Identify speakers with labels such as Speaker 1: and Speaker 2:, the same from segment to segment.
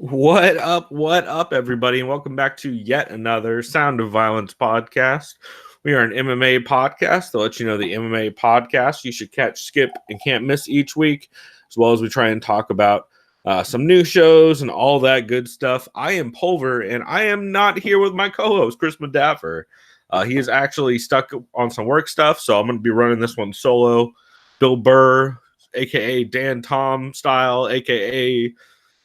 Speaker 1: What up, everybody, and welcome back to yet another Sound of Violence podcast. We are an MMA podcast to let you know the MMA podcast you should catch, skip, and can't miss each week, as well as we try and talk about some new shows and all that good stuff. I am Pulver, and I am not here with my co-host, Chris Medaffer. He is actually stuck on some work stuff, so I'm going to be running this one solo. Bill Burr, a.k.a. Dan Tom style, a.k.a.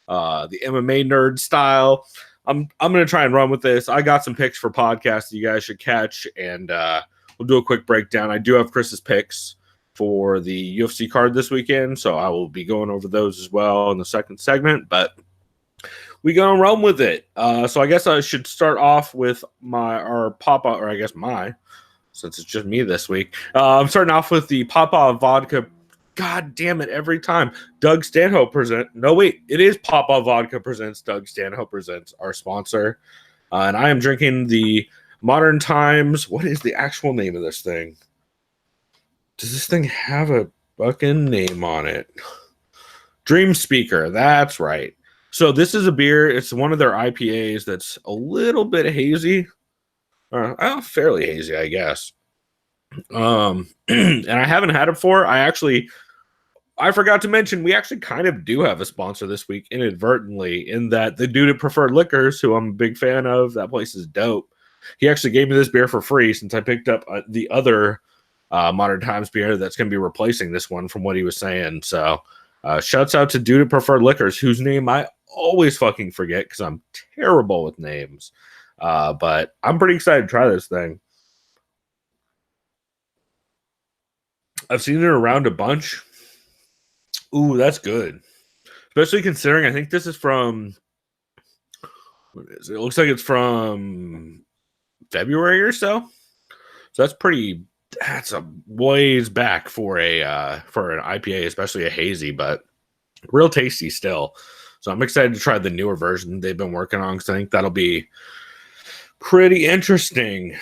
Speaker 1: The MMA nerd style. I'm gonna try and run with this. I got some picks for podcasts that you guys should catch, and we'll do a quick breakdown. I do have Chris's picks for the UFC card this weekend, so I will be going over those as well in the second segment. But we gonna run with it. So I guess I should start off with since it's just me this week. I'm starting off with the Papa Vodka. God damn it, every time. Doug Stanhope presents. No, wait. It is Papa Vodka presents Doug Stanhope presents, our sponsor. And I am drinking the Modern Times. What is the actual name of this thing? Does this thing have a fucking name on it? Dream Speaker. That's right. So this is a beer. It's one of their IPAs that's a little bit hazy. Fairly hazy, I guess. And I haven't had it before. I forgot to mention, we actually kind of do have a sponsor this week inadvertently, in that the dude at Preferred Liquors, who I'm a big fan of, that place is dope. He actually gave me this beer for free since I picked up the other Modern Times beer that's going to be replacing this one from what he was saying. So shouts out to dude at Preferred Liquors, whose name I always fucking forget because I'm terrible with names. But I'm pretty excited to try this thing. I've seen it around a bunch. Ooh, that's good. Especially considering I think this is from, what is it? It looks like it's from February or so. So that's a ways back for an IPA, especially a hazy, but real tasty still. So I'm excited to try the newer version they've been working on, because I think that'll be pretty interesting.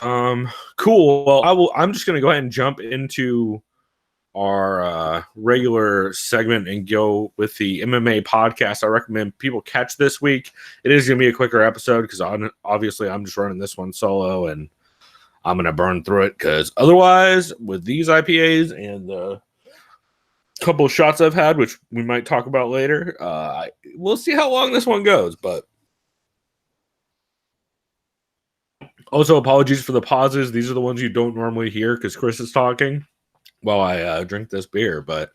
Speaker 1: Cool. Well, I'm just going to go ahead and jump into our regular segment and go with the MMA podcast I recommend people catch this week. It is going to be a quicker episode because obviously I'm just running this one solo, and I'm going to burn through it, because otherwise with these IPAs and the couple of shots I've had, which we might talk about later, we'll see how long this one goes. But also, apologies for the pauses. These are the ones you don't normally hear because Chris is talking while I drink this beer. But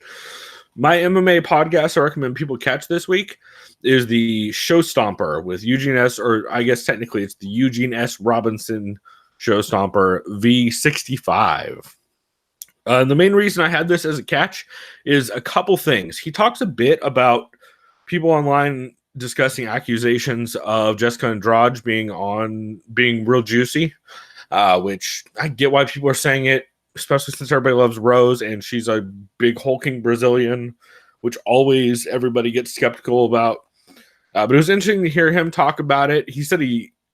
Speaker 1: my MMA podcast I recommend people catch this week is the Show Stomper with Eugene S., or I guess technically it's the Eugene S. Robinson Show Stomper V65. The main reason I had this as a catch is a couple things. He talks a bit about people online discussing accusations of Jessica Andrade being real juicy, which I get why people are saying it, especially since everybody loves Rose, and she's a big hulking Brazilian, which always everybody gets skeptical about. But it was interesting to hear him talk about it. He said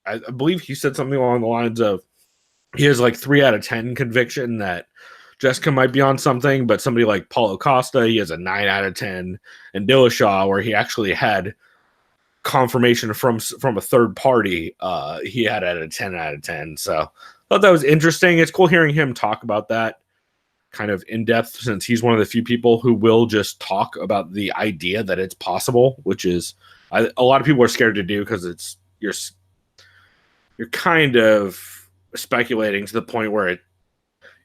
Speaker 1: I believe he said something along the lines of he has like 3 out of 10 conviction that Jessica might be on something, but somebody like Paulo Costa, he has a 9 out of 10, and Dillashaw, where he actually had confirmation from a third party, he had at a 10 out of 10. So thought that was interesting. It's cool hearing him talk about that kind of in depth, since he's one of the few people who will just talk about the idea that it's possible, which is a lot of people are scared to do, because you're kind of speculating to the point where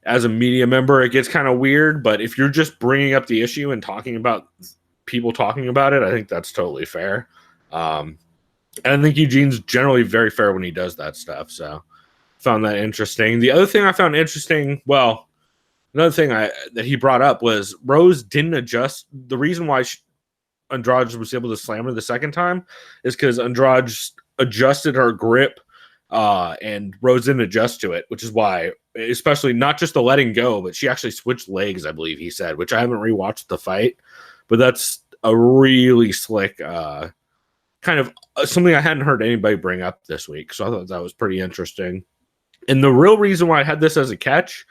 Speaker 1: as a media member, it gets kind of weird. But if you're just bringing up the issue and talking about people talking about it, I think that's totally fair. And I think Eugene's generally very fair when he does that stuff. So found that interesting. The other thing I found interesting, another thing that he brought up was Rose didn't adjust. The reason why Andrade was able to slam her the second time is because Andrade adjusted her grip, and Rose didn't adjust to it, which is why, especially not just the letting go, but she actually switched legs, I believe he said, which I haven't rewatched the fight, but that's a really slick kind of something I hadn't heard anybody bring up this week. So I thought that was pretty interesting. And the real reason why I had this as a catch,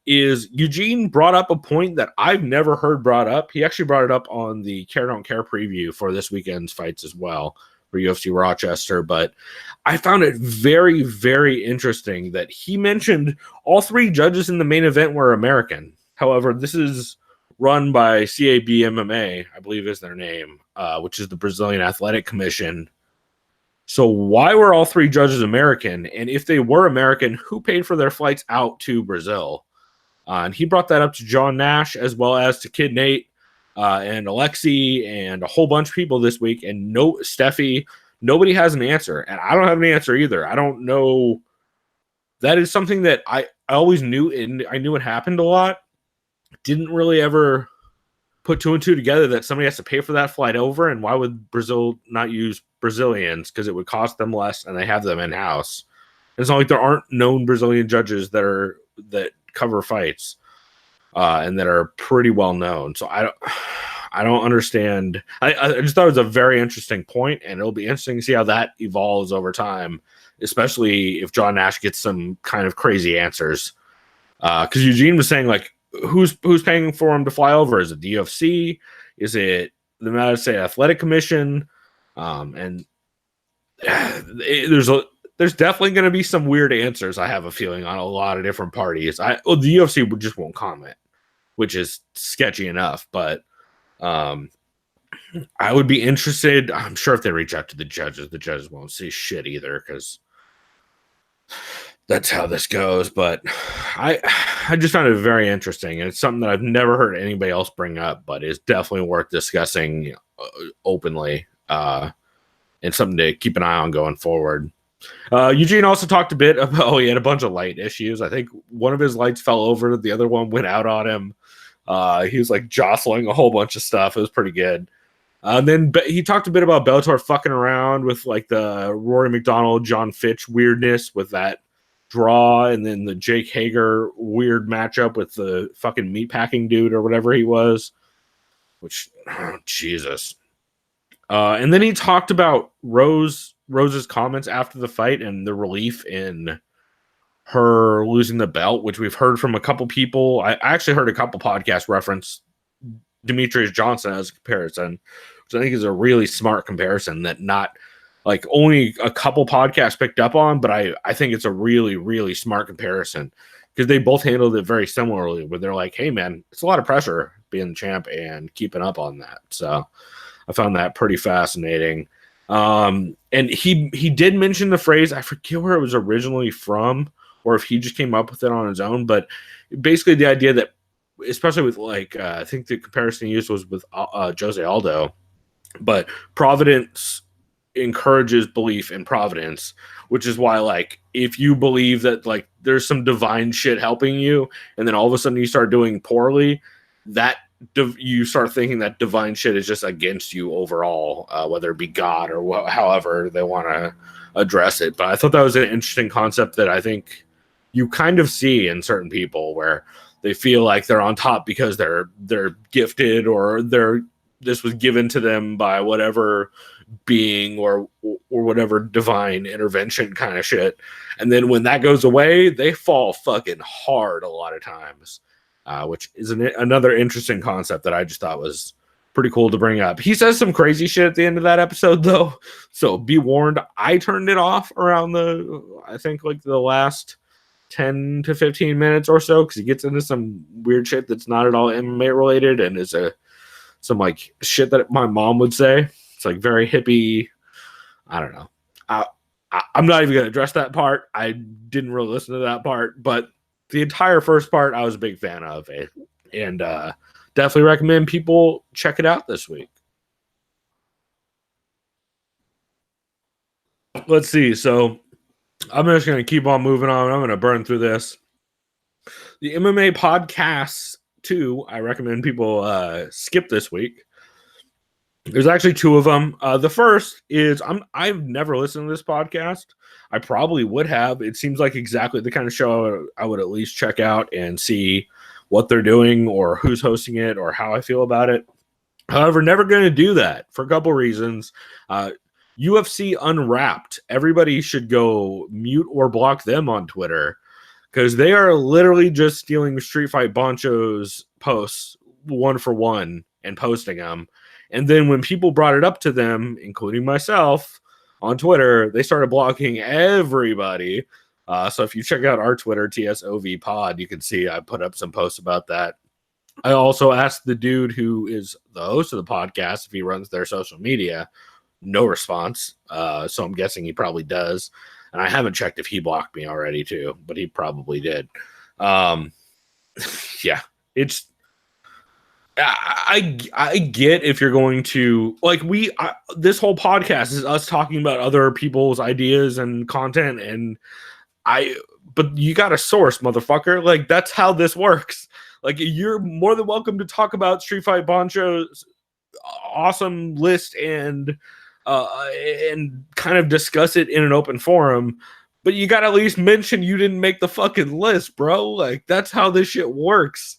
Speaker 1: is Eugene brought up a point that I've never heard brought up. He actually brought it up on the Care Don't Care preview for this weekend's fights as well for UFC Rochester. But I found it very, very interesting that he mentioned all three judges in the main event were American. However, this is run by CAB MMA, I believe is their name, which is the Brazilian Athletic Commission. So why were all three judges American? And if they were American, who paid for their flights out to Brazil? And he brought that up to John Nash as well as to Kid Nate and Alexi and a whole bunch of people this week. And no, Steffi, nobody has an answer. And I don't have an answer either. I don't know. That is something that I always knew, and I knew it happened a lot. Didn't really ever put two and two together that somebody has to pay for that flight over. And why would Brazil not use Brazilians? Because it would cost them less and they have them in-house. It's not like there aren't known Brazilian judges that cover fights and that are pretty well known. So I don't understand. I just thought it was a very interesting point, and it'll be interesting to see how that evolves over time, especially if John Nash gets some kind of crazy answers. Because Eugene was saying, like, who's paying for him to fly over? Is it the UFC? Is it the United States Athletic Commission? And there's definitely going to be some weird answers, I have a feeling, on a lot of different parties. The UFC just won't comment, which is sketchy enough. But I would be interested. I'm sure if they reach out to the judges won't see shit either, because that's how this goes. But I just found it very interesting, and it's something that I've never heard anybody else bring up, but is definitely worth discussing openly, and something to keep an eye on going forward. Eugene also talked a bit about, he had a bunch of light issues. I think one of his lights fell over, the other one went out on him. He was like jostling a whole bunch of stuff. It was pretty good. Then he talked a bit about Bellator fucking around with like the Rory McDonald, John Fitch weirdness with that draw, and then the Jake Hager weird matchup with the fucking meatpacking dude or whatever he was, which, oh, Jesus. And then he talked about Rose's comments after the fight and the relief in her losing the belt, which we've heard from a couple people. I actually heard a couple podcasts reference Demetrius Johnson as a comparison, which I think is a really smart comparison that not like only a couple podcasts picked up on, but I think it's a really, really smart comparison because they both handled it very similarly, where they're like, hey man, it's a lot of pressure being the champ and keeping up on that. So I found that pretty fascinating. And he did mention the phrase, I forget where it was originally from, or if he just came up with it on his own, but basically the idea that, especially with like, I think the comparison he used was with Jose Aldo, but Providence encourages belief in Providence, which is why, like, if you believe that like there's some divine shit helping you, and then all of a sudden you start doing poorly, that you start thinking that divine shit is just against you overall, whether it be God or however they want to address it. But I thought that was an interesting concept that I think you kind of see in certain people, where they feel like they're on top because they're gifted, or this was given to them by whatever being or whatever divine intervention kind of shit. And then when that goes away, they fall fucking hard a lot of times, which is another interesting concept that I just thought was pretty cool to bring up. He says some crazy shit at the end of that episode, though, so be warned. I turned it off around I think like the last 10 to 15 minutes or so, because he gets into some weird shit that's not at all MMA related, and is some like shit that my mom would say. It's like very hippie. I don't know. I'm not even going to address that part. I didn't really listen to that part, but the entire first part I was a big fan of it, and definitely recommend people check it out this week. Let's see. So I'm just going to keep on moving on. I'm going to burn through this. The MMA Podcasts 2, I recommend people skip this week. There's actually two of them. The first is I've never listened to this podcast. I probably would have. It seems like exactly the kind of show I would at least check out and see what they're doing or who's hosting it or how I feel about it. However, never going to do that for a couple reasons. UFC Unwrapped. Everybody should go mute or block them on Twitter, because they are literally just stealing Street Fight Boncho's posts one for one and posting them. And then when people brought it up to them, including myself, on Twitter, they started blocking everybody. So if you check out our Twitter, TSOV Pod, you can see I put up some posts about that. I also asked the dude who is the host of the podcast if he runs their social media. No response. So I'm guessing he probably does. And I haven't checked if he blocked me already too, but he probably did. Yeah, it's. I get if you're going to like this whole podcast is us talking about other people's ideas and content, and but you got a source, motherfucker. Like that's how this works. Like you're more than welcome to talk about Street Fight Boncho's awesome list and kind of discuss it in an open forum. But you got to at least mention you didn't make the fucking list, bro. Like that's how this shit works.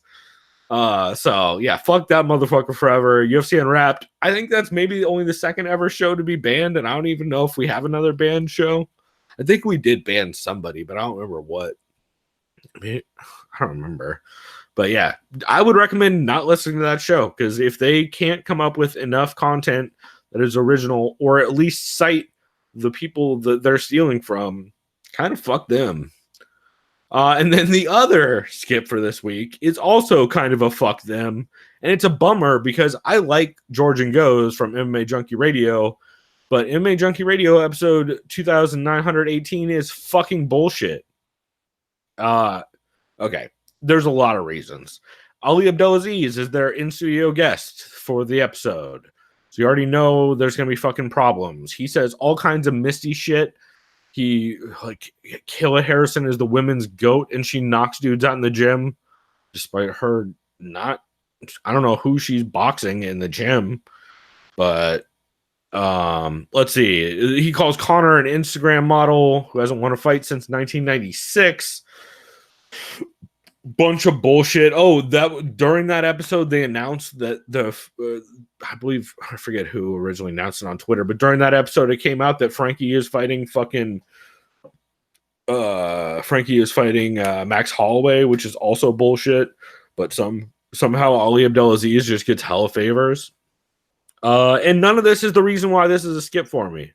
Speaker 1: So yeah, fuck that motherfucker forever. UFC Unwrapped. I think that's maybe only the second ever show to be banned, and I don't even know if we have another banned show. I think we did ban somebody, but I don't remember what. I mean, I don't remember. But yeah, I would recommend not listening to that show, because if they can't come up with enough content that is original, or at least cite the people that they're stealing from, kind of fuck them. And then the other skip for this week is also kind of a fuck them. And it's a bummer because I like George and Goes from MMA Junkie Radio, but MMA Junkie Radio episode 2918 is fucking bullshit. Okay. There's a lot of reasons. Ali Abdelaziz is their in-studio guest for the episode. So you already know there's going to be fucking problems. He says all kinds of misty shit. He, like, Kayla Harrison is the women's GOAT, and she knocks dudes out in the gym, despite her not, I don't know who she's boxing in the gym, but let's see. He calls Connor an Instagram model who hasn't won a fight since 1996. Bunch of bullshit. Oh, that during that episode they announced that I believe, I forget who originally announced it on Twitter, but during that episode it came out that Frankie is fighting Max Holloway, which is also bullshit. But somehow Ali Abdelaziz just gets hella favors. And none of this is the reason why this is a skip for me.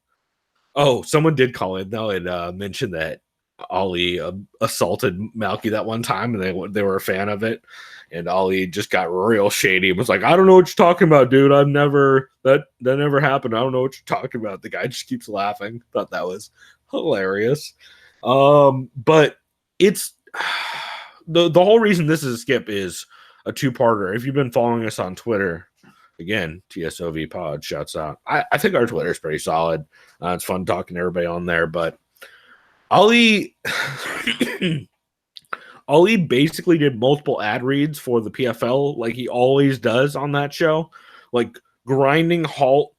Speaker 1: Oh, someone did call in though and mention that Ali assaulted Malky that one time, and they were a fan of it. And Ali just got real shady and was like, "I don't know what you're talking about, dude. I've never that never happened. I don't know what you're talking about." The guy just keeps laughing. Thought that was hilarious. But it's the whole reason this is a skip is a two-parter. If you've been following us on Twitter, again, TSOV Pod, shouts out. I think our Twitter is pretty solid. It's fun talking to everybody on there, but Ali basically did multiple ad reads for the PFL like he always does on that show, like grinding halt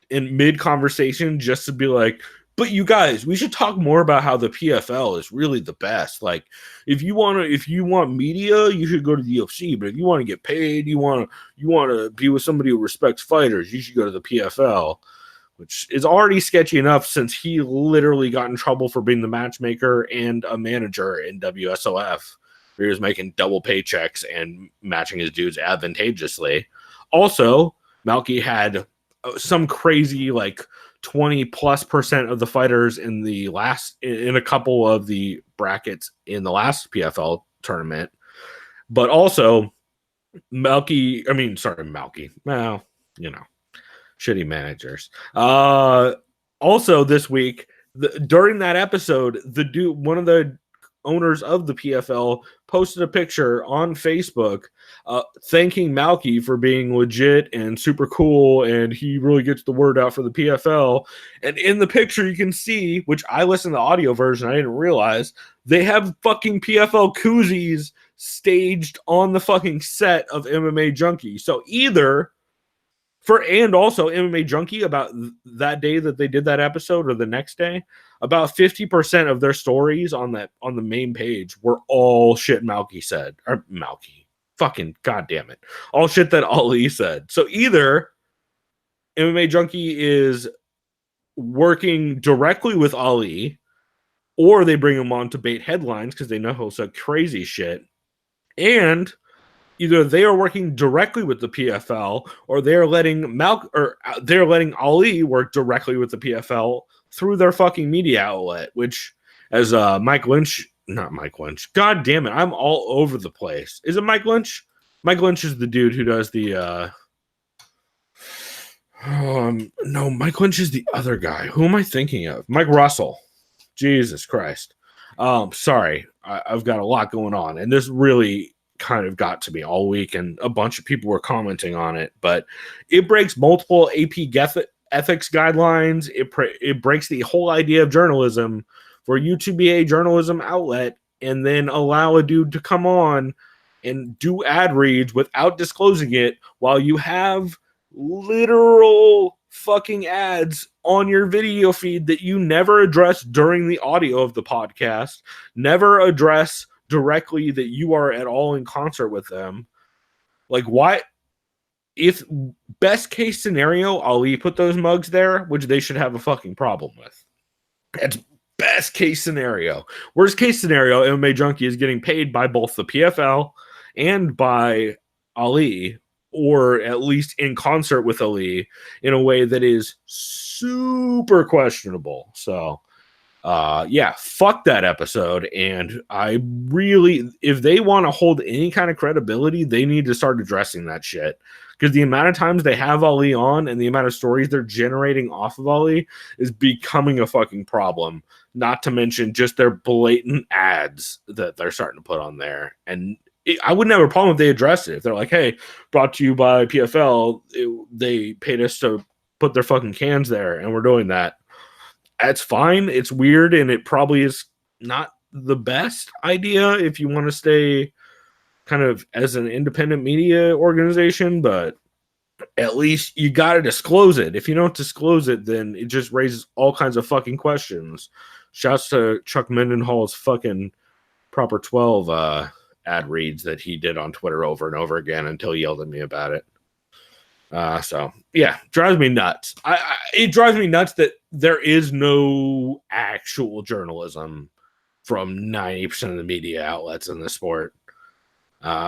Speaker 1: in mid-conversation just to be like, but you guys, we should talk more about how the PFL is really the best. Like, if you want media, you should go to the UFC. But if you want to get paid, you want to be with somebody who respects fighters, you should go to the PFL. Which is already sketchy enough since he literally got in trouble for being the matchmaker and a manager in WSOF. Where he was making double paychecks and matching his dudes advantageously. Also, Malky had some crazy, like, 20+% of the fighters in a couple of the brackets in the last PFL tournament. But also, Malky. Well, shitty managers. Also this week, during that episode, one of the owners of the PFL posted a picture on Facebook thanking Malky for being legit and super cool, and he really gets the word out for the PFL. And in the picture you can see, which I listened to the audio version, I didn't realize, they have fucking PFL koozies staged on the fucking set of MMA Junkie. So either and also MMA Junkie, about that day that they did that episode or the next day, about 50% of their stories on the main page were all shit Malky said. Or Malky. Fucking goddamn it. All shit that Ali said. So either MMA Junkie is working directly with Ali or they bring him on to bait headlines because they know he'll say crazy shit. And either they are working directly with the PFL, or they're letting Ali work directly with the PFL through their fucking media outlet, which, as not Mike Lynch, God damn it, I'm all over the place. Is it Mike Lynch? Mike Lynch is the dude who does the no, Mike Lynch is the other guy. Who am I thinking of? Mike Russell. Jesus Christ. Sorry, I've got a lot going on, and this really kind of got to me all week, and a bunch of people were commenting on it. But it breaks multiple AP ethics guidelines. It breaks the whole idea of journalism for you to be a journalism outlet and then allow a dude to come on and do ad reads without disclosing it while you have literal fucking ads on your video feed that you never address during the audio of the podcast, never address directly that you are at all in concert with them. Like, why? If best case scenario, Ali put those mugs there, which they should have a fucking problem with. That's best case scenario. Worst case scenario, MMA Junkie is getting paid by both the PFL and by Ali, or at least in concert with Ali, in a way that is super questionable. So, yeah, fuck that episode. And I really, if they want to hold any kind of credibility, they need to start addressing that shit. Because the amount of times they have Ali on and the amount of stories they're generating off of Ali is becoming a fucking problem. Not to mention just their blatant ads that they're starting to put on there. And I wouldn't have a problem if they addressed it. If they're like, hey, brought to you by PFL, they paid us to put their fucking cans there, and we're doing that. That's fine. It's weird, and it probably is not the best idea if you want to stay kind of as an independent media organization, but at least you got to disclose it. If you don't disclose it, then it just raises all kinds of fucking questions. Shouts to Chuck Mendenhall's fucking Proper 12 ad reads that he did on Twitter over and over again until he yelled at me about it. So yeah, drives me nuts. It drives me nuts that there is no actual journalism from 90% of the media outlets in the sport.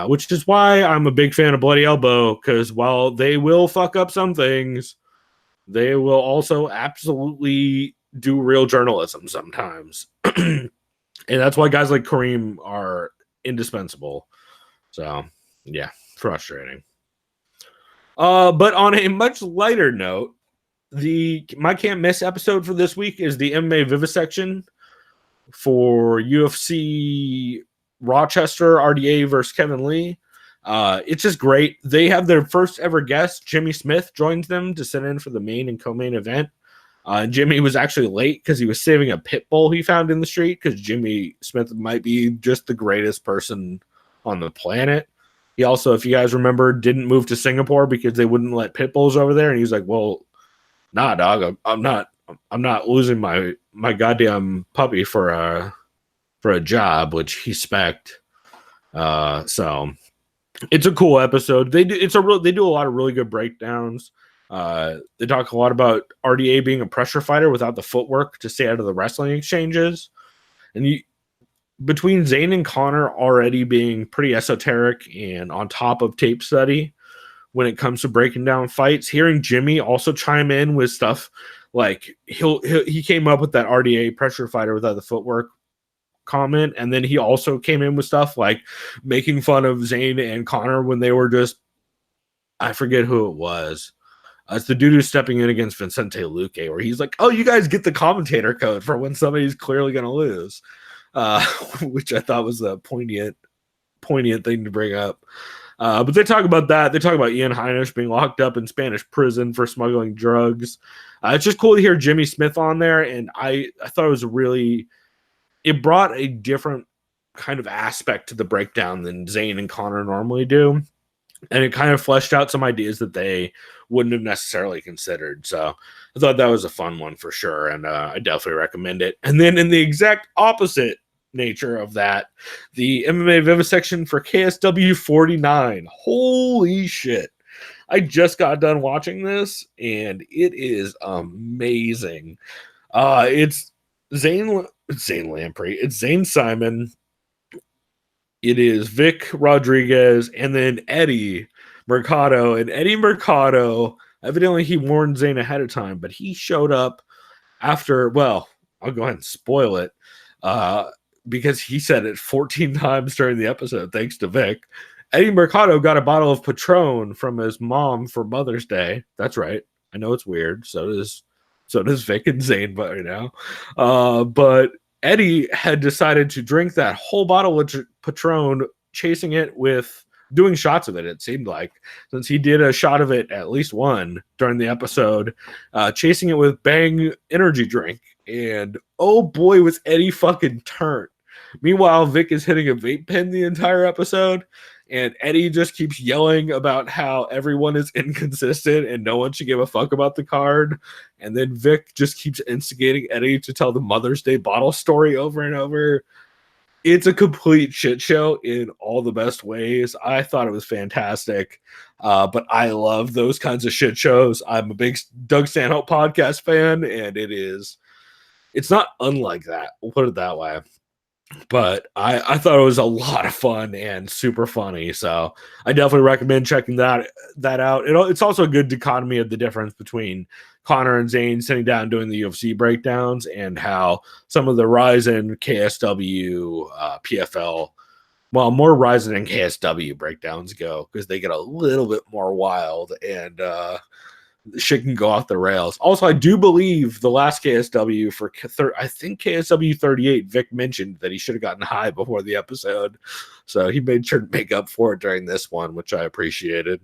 Speaker 1: Which is why I'm a big fan of Bloody Elbow, because while they will fuck up some things, they will also absolutely do real journalism sometimes. And that's why guys like Kareem are indispensable. So, yeah, frustrating. But on a much lighter note, my can't miss episode for this week is the MMA Vivisection for UFC Rochester RDA versus Kevin Lee. It's just great. They have their first ever guest, Jimmy Smith, joins them to sit in for the main and co-main event. Jimmy was actually late because he was saving a pit bull he found in the street, because Jimmy Smith might be just the greatest person on the planet. He also, if you guys remember, didn't move to Singapore because they wouldn't let pit bulls over there. And he's like, well, nah, dog, I'm not losing my goddamn puppy for a job, which he spec'd. So it's a cool episode. They do a lot of really good breakdowns. They talk a lot about RDA being a pressure fighter without the footwork to stay out of the wrestling exchanges. And between Zane and Connor already being pretty esoteric and on top of tape study when it comes to breaking down fights, hearing Jimmy also chime in with stuff like he came up with that RDA pressure fighter without the footwork comment, and then he also came in with stuff like making fun of Zane and Connor when they were just, I forget who it was. It's the dude who's stepping in against Vicente Luque, where he's like, oh, you guys get the commentator code for when somebody's clearly going to lose, which I thought was a poignant thing to bring up. But they talk about that. They talk about Ian Heinisch being locked up in Spanish prison for smuggling drugs. It's just cool to hear Jimmy Smith on there, and I thought it was it brought a different kind of aspect to the breakdown than Zane and Connor normally do. And it kind of fleshed out some ideas that they wouldn't have necessarily considered. So I thought that was a fun one for sure. And I definitely recommend it. And then in the exact opposite nature of that, the MMA Vivisection for KSW 49. Holy shit. I just got done watching this and it is amazing. It's Zane Zane Lamprey. It's Zane Simon. It is Vic Rodriguez and then Eddie Mercado. And Eddie Mercado, evidently he warned Zane ahead of time, but he showed up after, well, I'll go ahead and spoil it because he said it 14 times during the episode, thanks to Vic. Eddie Mercado got a bottle of Patron from his mom for Mother's Day. That's right. I know it's weird. So does Vic and Zane by now. But Eddie had decided to drink that whole bottle of Patron, chasing it with doing shots of it, it seemed like, since he did a shot of it, at least one, during the episode, chasing it with Bang energy drink. And oh boy, was Eddie fucking turned. Meanwhile, Vic is hitting a vape pen the entire episode, and Eddie just keeps yelling about how everyone is inconsistent and no one should give a fuck about the card. And then Vic just keeps instigating Eddie to tell the Mother's Day bottle story over and over. It's a complete shit show in all the best ways. I thought it was fantastic, but I love those kinds of shit shows. I'm a big Doug Stanhope podcast fan, and it's not unlike that. We'll put it that way. But I thought it was a lot of fun and super funny. So I definitely recommend checking that out. It's also a good dichotomy of the difference between Connor and Zane sitting down doing the UFC breakdowns and how some of the Ryzen, KSW, PFL, well, more Ryzen and KSW breakdowns go because they get a little bit more wild and shit can go off the rails. Also, I do believe the last KSW for I think KSW 38, Vic mentioned that he should have gotten high before the episode, so he made sure to make up for it during this one, which I appreciated.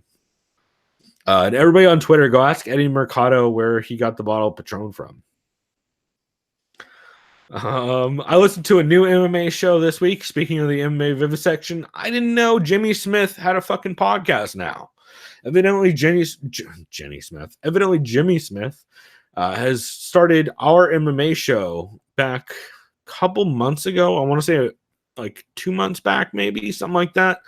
Speaker 1: And everybody on Twitter, go ask Eddie Mercado where he got the bottle of Patron from. I listened to a new MMA show this week. Speaking of the MMA Vivisection, I didn't know Jimmy Smith had a fucking podcast now. Evidently, Jimmy Smith has started our MMA show back a couple months ago. I want to say like 2 months back, maybe something like that.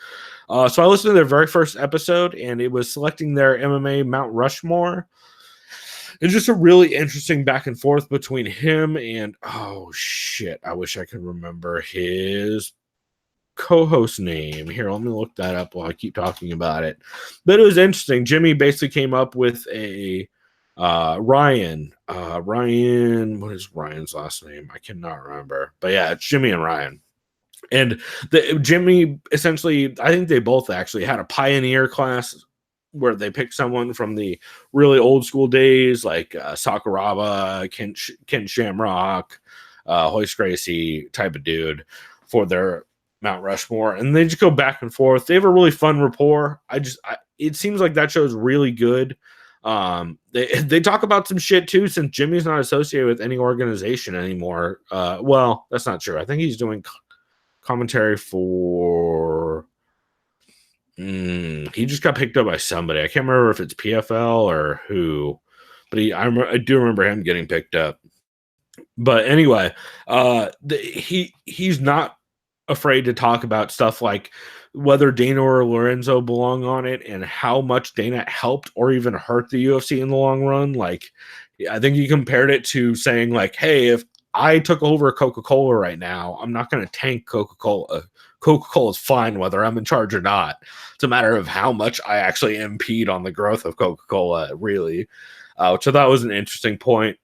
Speaker 1: So I listened to their very first episode, and it was selecting their MMA Mount Rushmore. It's just a really interesting back and forth between him and, oh shit, I wish I could remember his co-host name. Here, let me look that up while I keep talking about it. But it was interesting. Jimmy basically came up with a Ryan, what is Ryan's last name? I cannot remember. But yeah, it's Jimmy and Ryan. And Jimmy essentially, I think they both actually had a pioneer class where they picked someone from the really old school days, like Sakuraba, Ken Shamrock, Hoist Gracie type of dude for their Mount Rushmore, and they just go back and forth. They have a really fun rapport. It seems like that show is really good. They talk about some shit too, since Jimmy's not associated with any organization anymore. Well, that's not true. I think he's doing commentary for. He just got picked up by somebody. I can't remember if it's PFL or who, but I do remember him getting picked up. But anyway, he's not afraid to talk about stuff like whether Dana or Lorenzo belong on it and how much Dana helped or even hurt the UFC in the long run. Like, I think he compared it to saying like, hey, if I took over Coca-Cola right now, I'm not going to tank Coca-Cola. Coca-Cola is fine whether I'm in charge or not. It's a matter of how much I actually impede on the growth of Coca-Cola, really, which I thought was an interesting point.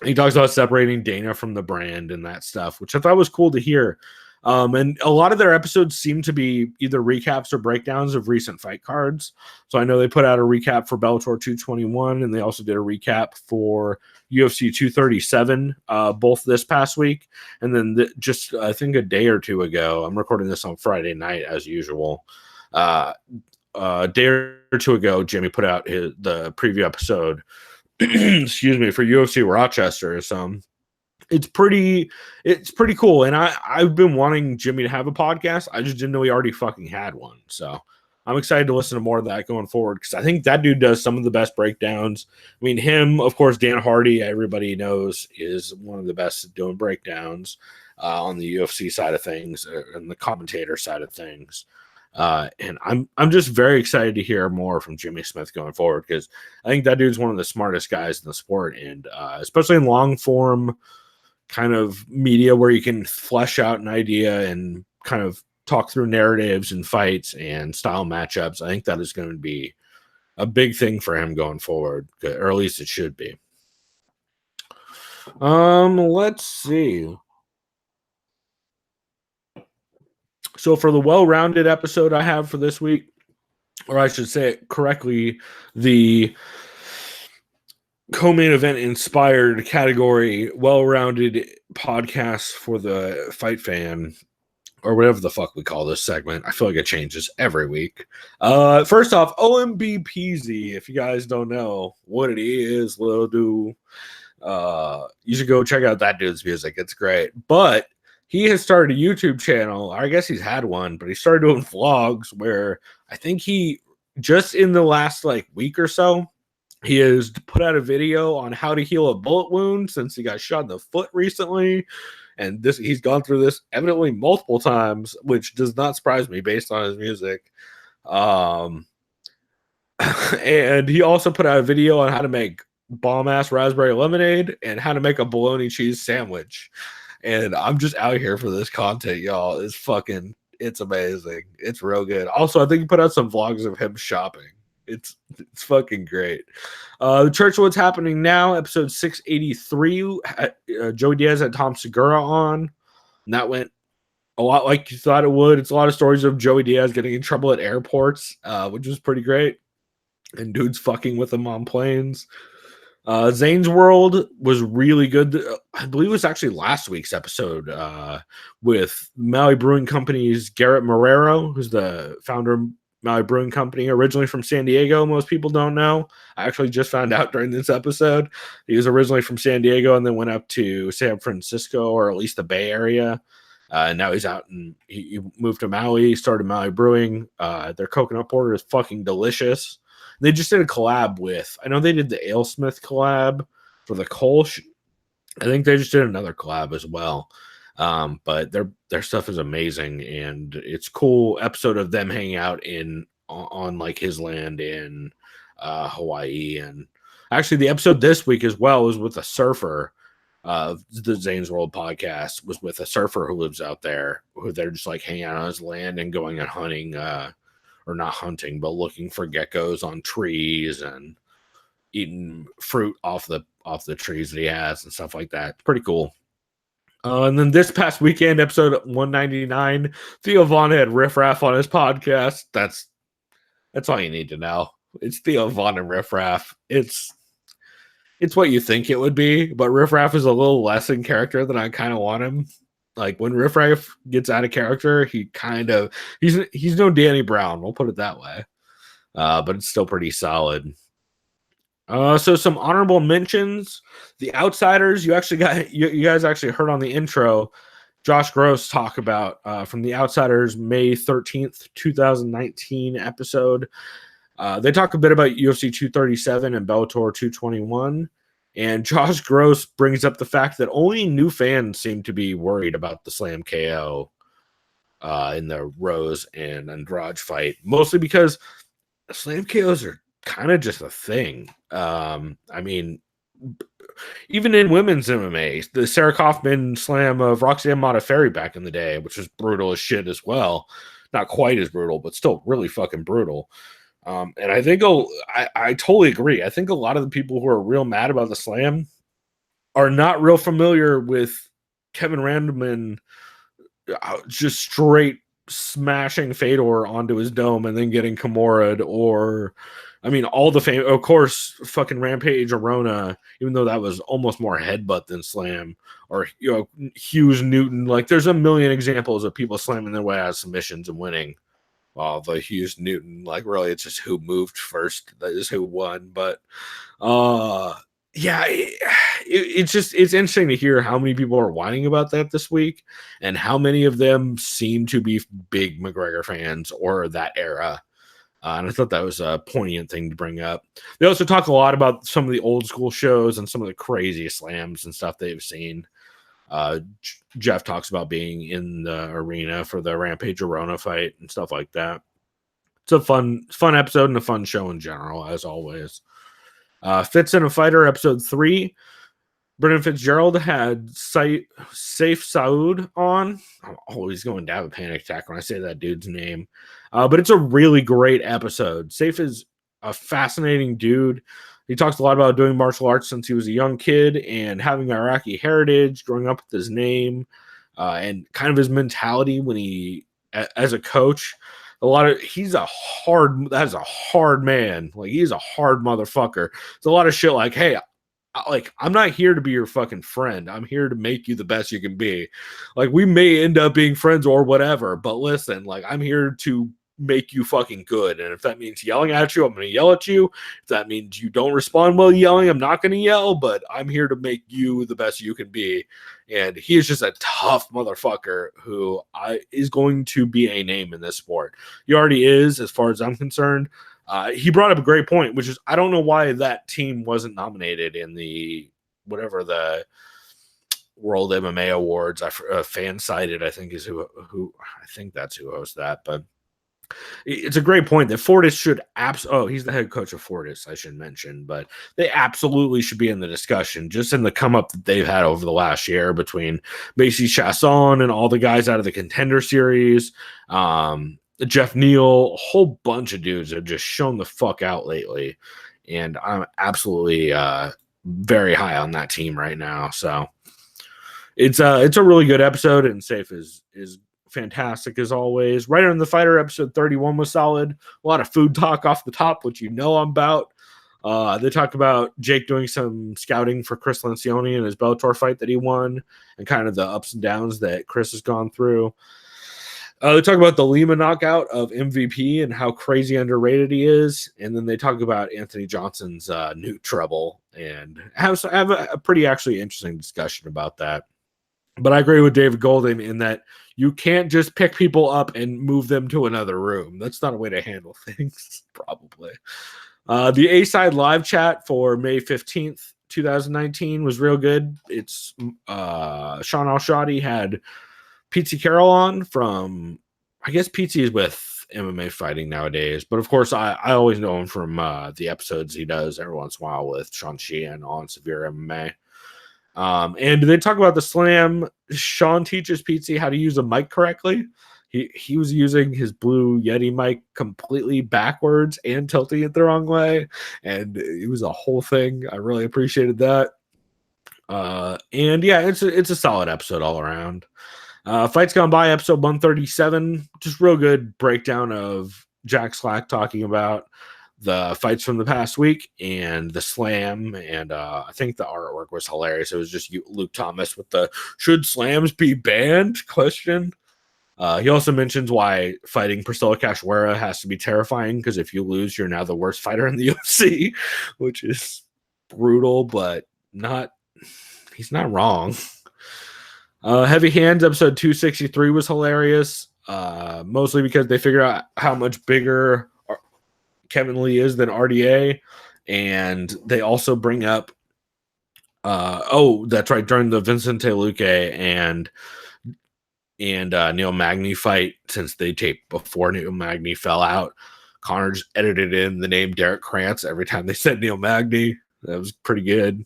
Speaker 1: He talks about separating Dana from the brand and that stuff, which I thought was cool to hear. And a lot of their episodes seem to be either recaps or breakdowns of recent fight cards. So I know they put out a recap for Bellator 221, and they also did a recap for UFC 237, both this past week. And then just, I think a day or two ago, I'm recording this on Friday night as usual. A day or two ago, Jimmy put out the preview episode, excuse me, for UFC Rochester. So it's pretty cool. And I've been wanting Jimmy to have a podcast. I just didn't know he already fucking had one. So I'm excited to listen to more of that going forward, because I think that dude does some of the best breakdowns. I mean, him, of course, Dan Hardy, everybody knows, is one of the best at doing breakdowns on the UFC side of things and the commentator side of things. And I'm just very excited to hear more from Jimmy Smith going forward, because I think that dude's one of the smartest guys in the sport, and especially in long form kind of media where you can flesh out an idea and kind of talk through narratives and fights and style matchups. I think that is going to be a big thing for him going forward, or at least it should be. Let's see. So for the well-rounded episode I have for this week, or I should say it correctly, the co-main event inspired category, well-rounded podcast for the fight fan, or whatever the fuck we call this segment. I feel like it changes every week. First off, OMBPZ. If you guys don't know what it is, Lil Do, you should go check out that dude's music. It's great. But he has started a YouTube channel. I guess he's had one, but he started doing vlogs where I think he just in the last like week or so, he has put out a video on how to heal a bullet wound since he got shot in the foot recently. And he's gone through this evidently multiple times, which does not surprise me based on his music. And he also put out a video on how to make bomb-ass raspberry lemonade and how to make a bologna cheese sandwich. And I'm just out here for this content, y'all. It's amazing. It's real good. Also, I think he put out some vlogs of him shopping. It's fucking great. The Church of What's Happening Now, episode 683. Joey Diaz had Tom Segura on. And that went a lot like you thought it would. It's a lot of stories of Joey Diaz getting in trouble at airports, which was pretty great. And dudes fucking with him on planes. Zane's World was really good. I believe it was actually last week's episode with Maui Brewing Company's Garrett Marrero, who's the founder of Maui Brewing Company, originally from San Diego. Most people don't know. I actually just found out during this episode. He was originally from San Diego and then went up to San Francisco, or at least the Bay Area. And now he's out and he moved to Maui, started Maui Brewing. Their coconut porter is fucking delicious. They just did a collab with, I know they did the AleSmith collab for the Kolsch. I think they just did another collab as well. But their stuff is amazing, and it's cool episode of them hanging out on like his land in Hawaii. And actually the episode this week as well was with a surfer. The Zane's World podcast was with a surfer who lives out there, who they're just like hanging out on his land and going and hunting, or not hunting, but looking for geckos on trees and eating fruit off the trees that he has and stuff like that. It's pretty cool. And then this past weekend, episode 199, Theo Vaughn had Riff Raff on his podcast. That's all you need to know. It's Theo Vaughn and Riff Raff. It's what you think it would be, but Riff Raff is a little less in character than I kind of want him. Like when Riff Raff gets out of character, he's no Danny Brown. We'll put it that way. But it's still pretty solid. So some honorable mentions. The Outsiders. You guys actually heard on the intro Josh Gross talk about from the Outsiders May 13th, 2019 episode. They talk a bit about UFC 237 and Bellator 221. And Josh Gross brings up the fact that only new fans seem to be worried about the Slam KO in the Rose and Andrade fight, mostly because Slam KOs are kind of just a thing. I mean, even in women's MMA, the Sarah Kaufman slam of Roxanne Modafferi back in the day, which was brutal as shit as well. Not quite as brutal, but still really fucking brutal. And I think I totally agree. I think a lot of the people who are real mad about the slam are not real familiar with Kevin Randleman just straight smashing Fedor onto his dome and then getting Kimura'd, or I mean, all the fame, of course, fucking Rampage Arona, even though that was almost more headbutt than slam, or Hughes Newton. Like, there's a million examples of people slamming their way out of submissions and winning. Well, the Hughes Newton, like, really, it's just who moved first. That is who won. But, yeah, it's interesting to hear how many people are whining about that this week and how many of them seem to be big McGregor fans or that era. And I thought that was a poignant thing to bring up. They also talk a lot about some of the old school shows and some of the crazy slams and stuff they've seen. Jeff talks about being in the arena for the Rampage Arona fight and stuff like that. It's a fun episode and a fun show in general, as always. Fits in a Fighter, episode 3. Brendan Fitzgerald had Safe Saud on. I'm always going to have a panic attack when I say that dude's name. But it's a really great episode. Safe is a fascinating dude. He talks a lot about doing martial arts since he was a young kid and having Iraqi heritage, growing up with his name, and kind of his mentality when he, as a coach. He's a hard man. Like, he's a hard motherfucker. It's a lot of shit like, hey, I'm not here to be your fucking friend. I'm here to make you the best you can be. Like, we may end up being friends or whatever, but listen, like, I'm here to make you fucking good. And if that means yelling at you, I'm going to yell at you. If that means you don't respond well yelling, I'm not going to yell, but I'm here to make you the best you can be. And he is just a tough motherfucker who is going to be a name in this sport. He already is, as far as I'm concerned. He brought up a great point, which is I don't know why that team wasn't nominated in the World MMA Awards. Fan Sided, I think, is who I think that's who hosts that. But it's a great point that Fortis should he's the head coach of Fortis, I should mention, but they absolutely should be in the discussion, just in the come up that they've had over the last year between Macy Chasson and all the guys out of the Contender Series. Jeff Neal, a whole bunch of dudes have just shown the fuck out lately, and I'm absolutely very high on that team right now. So it's a really good episode, and Safe is fantastic as always. Writer and the Fighter episode 31 was solid. A lot of food talk off the top, which I'm about. They talk about Jake doing some scouting for Chris Lencioni in his Bellator fight that he won, and kind of the ups and downs that Chris has gone through. They talk about the Lima knockout of MVP and how crazy underrated he is. And then they talk about Anthony Johnson's new trouble and have a pretty actually interesting discussion about that. But I agree with David Golden in that you can't just pick people up and move them to another room. That's not a way to handle things, probably. The A-Side live chat for May 15th, 2019 was real good. It's Sean Al-Shadi had Pete Carroll on from, I guess Pete is with MMA fighting nowadays, but of course I always know him from the episodes he does every once in a while with Sean Sheehan on Severe MMA. And they talk about the slam. Sean teaches Pete how to use a mic correctly. He was using his Blue Yeti mic completely backwards and tilting it the wrong way, and it was a whole thing. I really appreciated that. And yeah, it's a solid episode all around. Fights Gone By, episode 137. Just real good breakdown of Jack Slack talking about the fights from the past week and the slam. And I think the artwork was hilarious. It was just Luke Thomas with the "should slams be banned?" question. He also mentions why fighting Priscilla Cachoeira has to be terrifying, because if you lose, you're now the worst fighter in the UFC, which is brutal, but he's not wrong. Heavy Hands episode 263 was hilarious, mostly because they figure out how much bigger Kevin Lee is than RDA, and they also bring up that's right, during the Vincente Luque and Neil Magny fight, since they taped before Neil Magny fell out, Connor just edited in the name Derek Krantz every time they said Neil Magny. That was pretty good.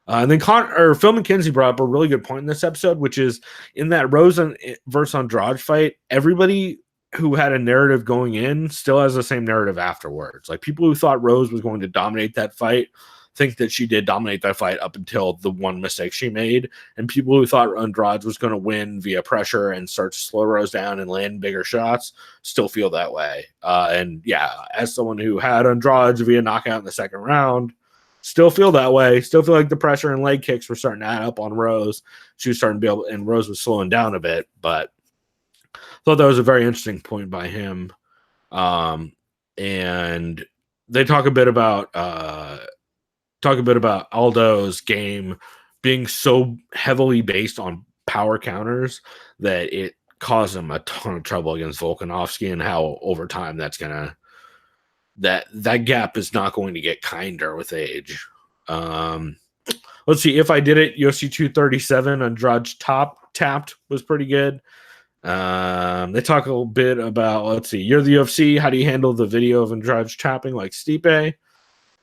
Speaker 1: And then Phil McKenzie brought up a really good point in this episode, which is in that Rose versus Andrade fight, everybody who had a narrative going in still has the same narrative afterwards. Like, people who thought Rose was going to dominate that fight think that she did dominate that fight up until the one mistake she made. And people who thought Andrade was going to win via pressure and start to slow Rose down and land bigger shots still feel that way. And yeah, as someone who had Andrade via knockout in the second round, still feel that way. Still feel like the pressure and leg kicks were starting to add up on Rose. She was starting to be able, and Rose was slowing down a bit, but I thought that was a very interesting point by him. And they talk a bit about Aldo's game being so heavily based on power counters that it caused him a ton of trouble against Volkanovski, and how over time that's gonna that gap is not going to get kinder with age. Let's see. If I Did It, UFC 237, Andrade tapped was pretty good. They talk a little bit about, let's see, you're the UFC. How do you handle the video of Andrade tapping like Stipe?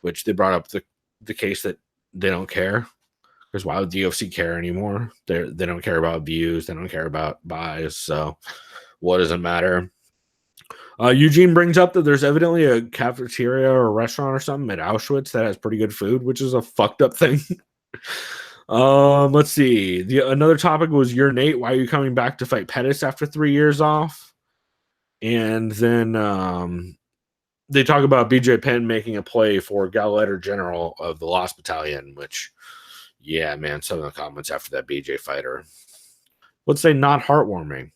Speaker 1: Which they brought up the case that they don't care. Because why would the UFC care anymore? They don't care about views. They don't care about buys. So what does it matter? Eugene brings up that there's evidently a cafeteria or a restaurant or something at Auschwitz that has pretty good food, which is a fucked up thing. Let's see. Another topic was you're Nate. Why are you coming back to fight Pettis after 3 years off? And then they talk about BJ Penn making a play for Gauleiter General of the Lost Battalion, which, yeah, man, some of the comments after that BJ fighter, let's say, not heartwarming.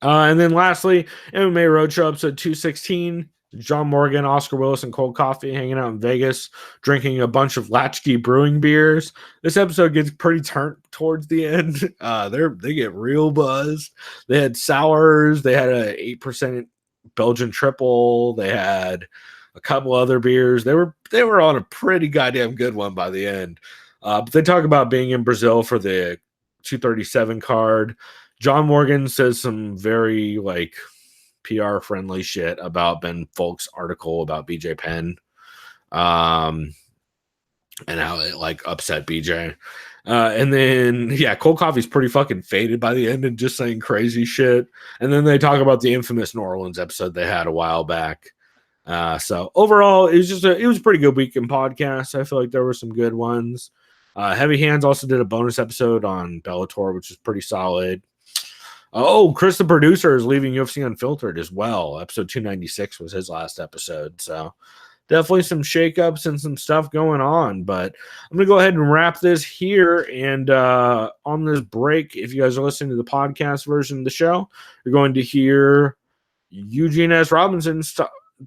Speaker 1: And then lastly, MMA Roadshow episode 216. John Morgan, Oscar Willis, and Cold Coffee hanging out in Vegas, drinking a bunch of Latchkey Brewing beers. This episode gets pretty turned towards the end. They get real buzzed. They had sours. They had a 8% Belgian triple. They had a couple other beers. They were on a pretty goddamn good one by the end. But they talk about being in Brazil for the 237 card. John Morgan says some very PR friendly shit about Ben Folk's article about BJ Penn, and how it upset BJ. And then Cold Coffee's pretty fucking faded by the end and just saying crazy shit. And then they talk about the infamous New Orleans episode they had a while back. So overall, it was a pretty good week in podcasts. I feel like there were some good ones. Heavy Hands also did a bonus episode on Bellator, which is pretty solid. Oh, Chris the producer is leaving UFC Unfiltered as well. Episode 296 was his last episode. So definitely some shakeups and some stuff going on. But I'm going to go ahead and wrap this here. And on this break, if you guys are listening to the podcast version of the show, you're going to hear Eugene S. Robinson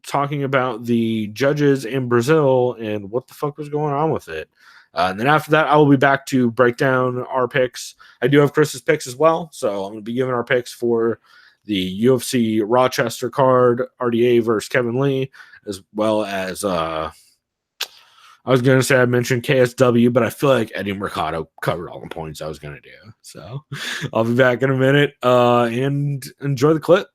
Speaker 1: talking about the judges in Brazil and what the fuck was going on with it. And then after that, I will be back to break down our picks. I do have Chris's picks as well, so I'm going to be giving our picks for the UFC Rochester card, RDA versus Kevin Lee, as well as I was going to say I mentioned KSW, but I feel like Eddie Mercado covered all the points I was going to do. So I'll be back in a minute and enjoy the clip.